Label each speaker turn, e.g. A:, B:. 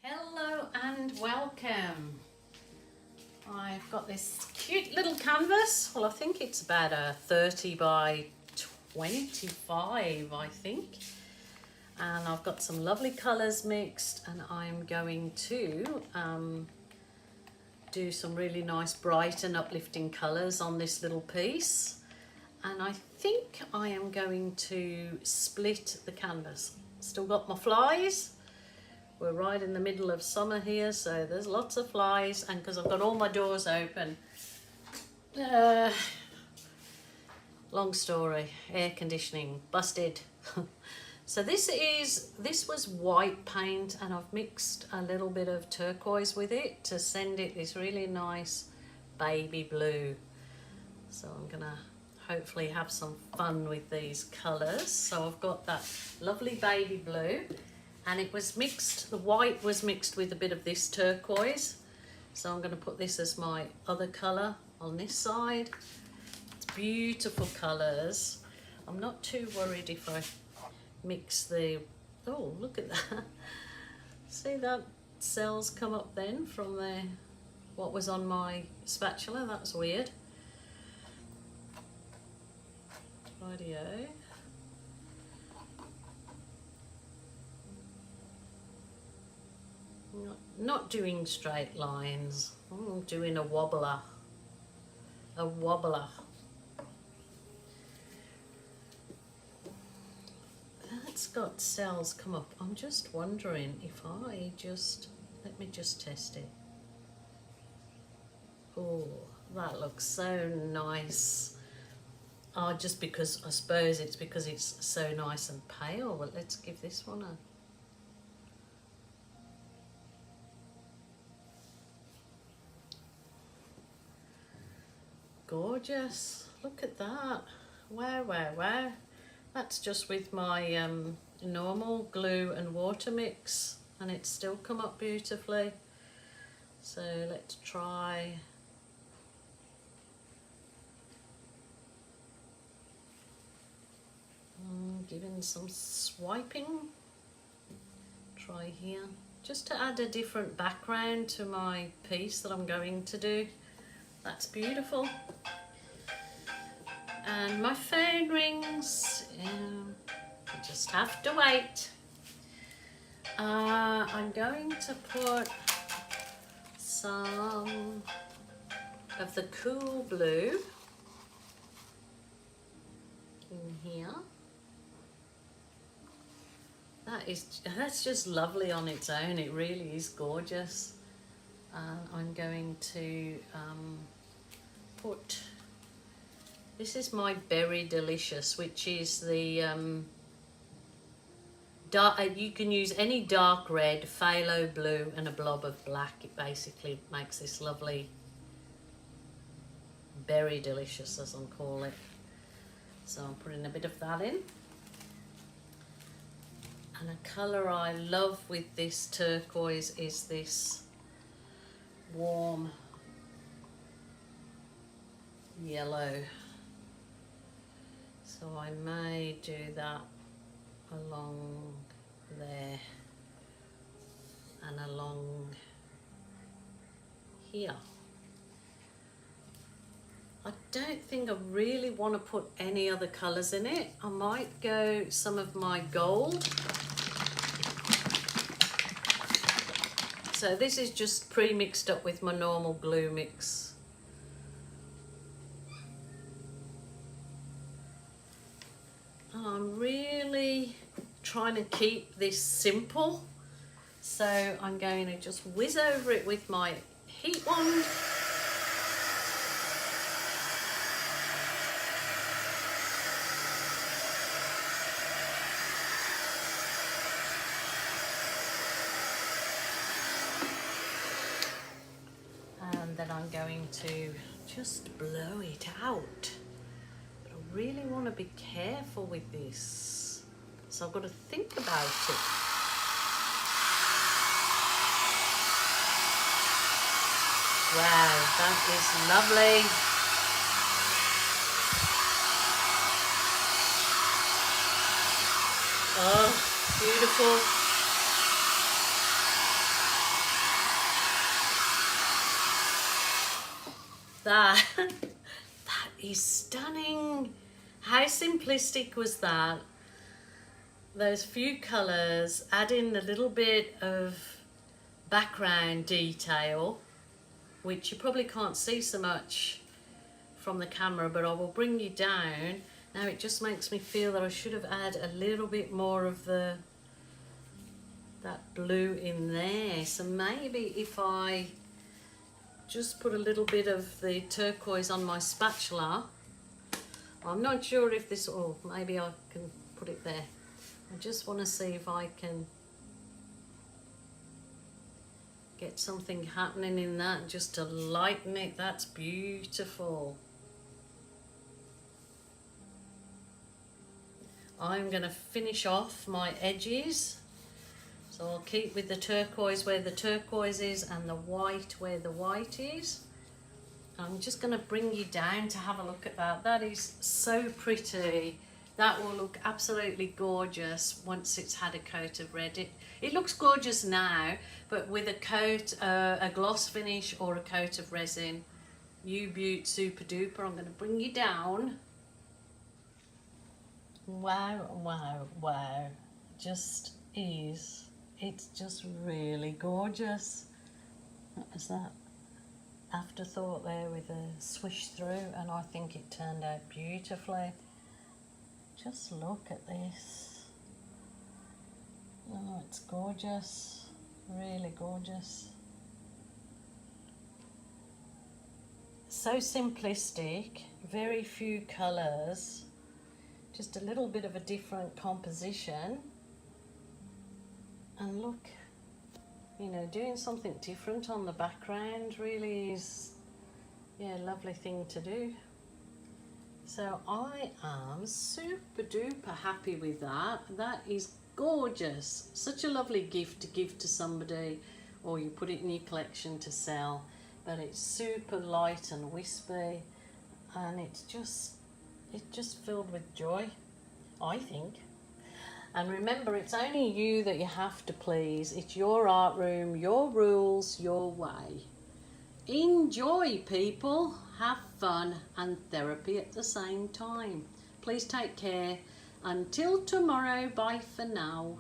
A: Hello and welcome. I've got this cute little canvas. Well, I think it's about a 30 by 25, I think. And I've got some lovely colours mixed, and I'm going to do some really nice bright and uplifting colours on this little piece. And I think I am going to split the canvas. Still got my flies. We're right in the middle of summer here, so there's lots of flies, and because I've got all my doors open, long story, air conditioning busted. So this was white paint, and I've mixed a little bit of turquoise with it to send it this really nice baby blue. So I'm gonna hopefully have some fun with these colours. So I've got that lovely baby blue. And it was mixed, the white was mixed with a bit of this turquoise. So I'm going to put this as my other colour on this side. It's beautiful colours. I'm not too worried if I mix the, oh, look at that. See that cells come up then from the, what was on my spatula? That's weird. Rightio. Not doing straight lines. I'm doing a wobbler. A wobbler. That's got cells come up. I'm just wondering if I just, let me just test it. Oh, that looks so nice. Oh, just because, I suppose it's because it's so nice and pale, but let's give this one a gorgeous. Look at that. Wow, wow, wow. That's just with my normal glue and water mix, and it's still come up beautifully. So let's try. Giving some swiping. Try here. Just to add a different background to my piece that I'm going to do. That's beautiful. And my phone rings. I just have to wait. I'm going to put some of the cool blue in here. That's just lovely on its own. It really is gorgeous. I'm going to put, this is my Berry Delicious, which is the dark, you can use any dark red, phthalo blue and a blob of black. It basically makes this lovely Berry Delicious, as I'm calling it. So I'm putting a bit of that in. And a colour I love with this turquoise is this warm yellow. So I may do that along there and along here. I don't think I really want to put any other colours in it. I might go some of my gold. So this is just pre-mixed up with my normal glue mix. And I'm really trying to keep this simple. So I'm going to just whiz over it with my heat wand. Then I'm going to just blow it out. But I really want to be careful with this. So I've got to think about it. Wow, that is lovely. Oh, beautiful. That, that is stunning. How simplistic was that? Those few colours, add in a little bit of background detail, which you probably can't see so much from the camera, but I will bring you down. Now it just makes me feel that I should have added a little bit more of that blue in there. So maybe if I just put a little bit of the turquoise on my spatula. I'm not sure if this, oh, maybe I can put it there. I just want to see if I can get something happening in that just to lighten it. That's beautiful. I'm going to finish off my edges. So I'll keep with the turquoise where the turquoise is and the white where the white is. I'm just going to bring you down to have a look at that. That is so pretty. That will look absolutely gorgeous once it's had a coat of red. It looks gorgeous now, but with a coat, a gloss finish or a coat of resin, you beaut, super duper. I'm going to bring you down. Wow, wow, wow. Just is. It's just really gorgeous. What was that afterthought there with a swish through, and I think it turned out beautifully. Just look at this. Oh, it's gorgeous. Really gorgeous. So simplistic, very few colours, just a little bit of a different composition. And look, you know, doing something different on the background really is, yeah, a lovely thing to do. So I am super duper happy with that. That is gorgeous. Such a lovely gift to give to somebody, or you put it in your collection to sell. But it's super light and wispy, and it's just filled with joy, I think. And remember, it's only you that you have to please. It's your art room, your rules, your way. Enjoy, people. Have fun and therapy at the same time. Please take care. Until tomorrow, bye for now.